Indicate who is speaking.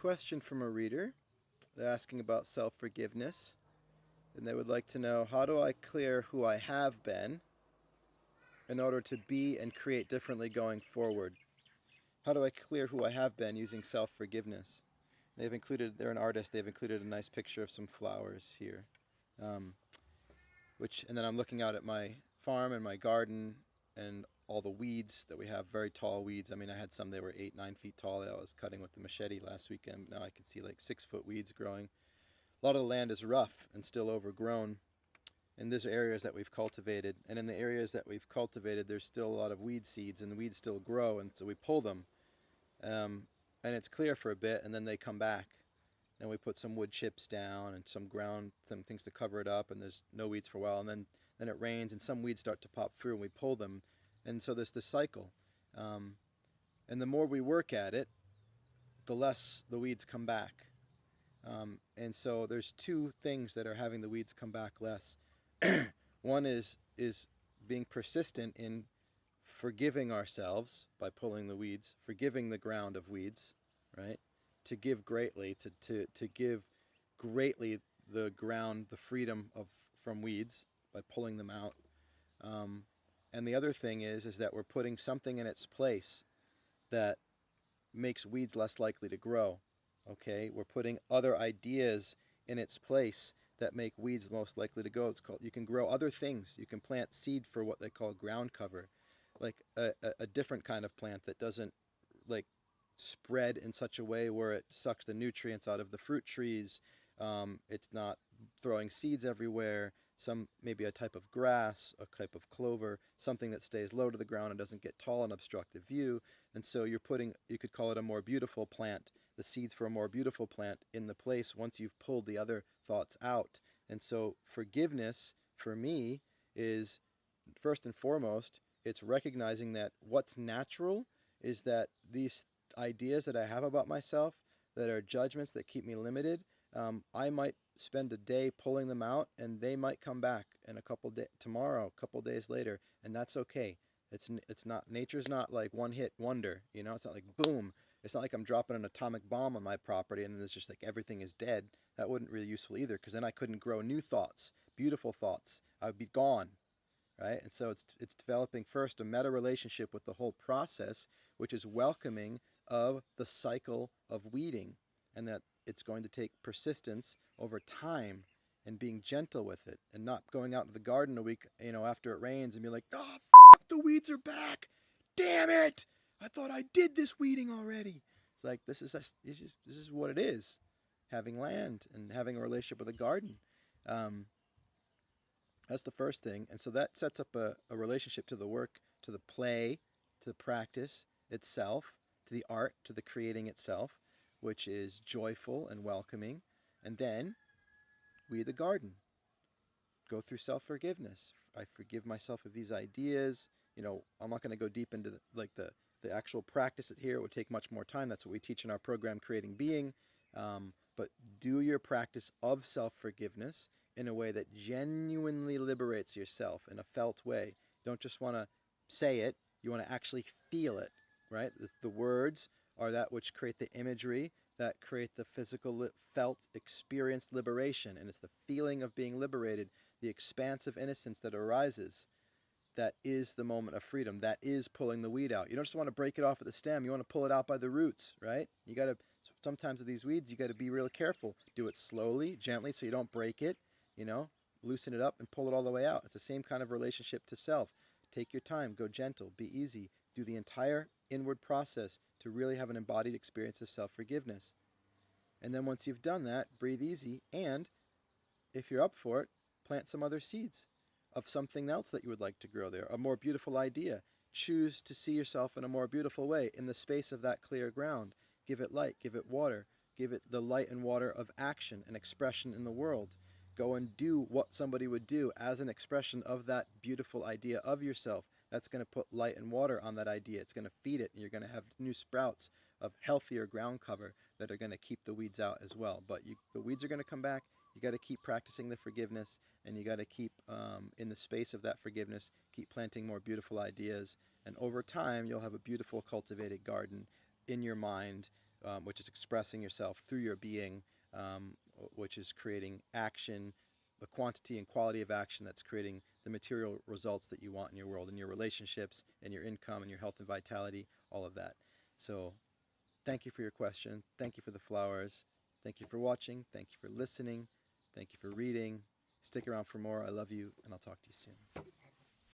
Speaker 1: question from a reader. They're asking about self-forgiveness, and they would like to know, how do I clear who I have been in order to be and create differently going forward? How do I clear who I have been using self-forgiveness? They're an artist, they've included a nice picture of some flowers here. Um, and then I'm looking out at my farm and my garden and all the weeds that we have, very tall weeds. I mean, I had some that were 8-9 feet tall that I was cutting with the machete last weekend. Now I can see like 6 foot weeds growing. A lot of the land is rough and still overgrown, and these are areas that we've cultivated. And in the areas that we've cultivated, there's still a lot of weed seeds, and the weeds still grow, and so we pull them. And it's clear for a bit, and then they come back. And we put some wood chips down and some things to cover it up, and there's no weeds for a while. And then it rains, and some weeds start to pop through, and we pull them. And so there's this cycle. And the more we work at it, the less the weeds come back. And so there's two things that are having the weeds come back less. One is being persistent in forgiving ourselves by pulling the weeds, forgiving the ground of weeds, right? To give greatly, to give greatly the ground, the freedom from weeds by pulling them out. And the other thing is that we're putting something in its place that makes weeds less likely to grow. Okay, we're putting other ideas in its place that make weeds most likely to go. You can grow other things. You can plant seed for what they call ground cover, like a different kind of plant that doesn't like spread in such a way where it sucks the nutrients out of the fruit trees. It's not throwing seeds everywhere. Maybe a type of grass, a type of clover, something that stays low to the ground and doesn't get tall and obstructive view. And so you could call it a more beautiful plant, the seeds for a more beautiful plant in the place once you've pulled the other thoughts out. And so forgiveness for me is, first and foremost, it's recognizing that what's natural is that these ideas that I have about myself that are judgments that keep me limited, I might spend a day pulling them out, and they might come back in tomorrow, a couple days later, and that's okay. It's not, nature's not like one hit wonder, it's not like boom. It's not like I'm dropping an atomic bomb on my property and then it's just like everything is dead. That wouldn't really be useful either, because then I couldn't grow new thoughts, beautiful thoughts. I would be gone, right? And so it's developing first a meta relationship with the whole process, which is welcoming of the cycle of weeding, and that it's going to take persistence over time and being gentle with it, and not going out into the garden a week, after it rains and be like, oh, the weeds are back. Damn it. I thought I did this weeding already. It's like, this is what it is, having land and having a relationship with a garden. That's the first thing. And so that sets up a relationship to the work, to the play, to the practice itself, to the art, to the creating itself, which is joyful and welcoming. And then weed the garden. Go through self-forgiveness. I forgive myself of these ideas. I'm not going to go deep into the actual practice here. It would take much more time. That's what we teach in our program, Creating Being. But do your practice of self-forgiveness in a way that genuinely liberates yourself in a felt way. You don't just want to say it. You want to actually feel it, right? The words are that which create the imagery, that create the physical, felt, experienced liberation. And it's the feeling of being liberated, the expansive innocence that arises, that is the moment of freedom. That is pulling the weed out. You don't just want to break it off at the stem. You want to pull it out by the roots, right? Sometimes with these weeds, you got to be real careful. Do it slowly, gently, so you don't break it, loosen it up and pull it all the way out. It's the same kind of relationship to self. Take your time, go gentle, be easy. Do the entire inward process to really have an embodied experience of self-forgiveness. And then once you've done that, breathe easy, and if you're up for it, plant some other seeds of something else that you would like to grow there, a more beautiful idea. Choose to see yourself in a more beautiful way in the space of that clear ground. Give it light, give it water, give it the light and water of action and expression in the world. Go and do what somebody would do as an expression of that beautiful idea of yourself. That's going to put light and water on that idea. It's going to feed it, and you're going to have new sprouts of healthier ground cover that are going to keep the weeds out as well. But the weeds are going to come back. You got to keep practicing the forgiveness, and you got to keep in the space of that forgiveness, keep planting more beautiful ideas. And over time, you'll have a beautiful cultivated garden in your mind which is expressing yourself through your being, which is creating action, the quantity and quality of action that's creating the material results that you want in your world, in your relationships, in your income, in your health and vitality, all of that. So thank you for your question. Thank you for the flowers. Thank you for watching. Thank you for listening. Thank you for reading. Stick around for more. I love you, and I'll talk to you soon.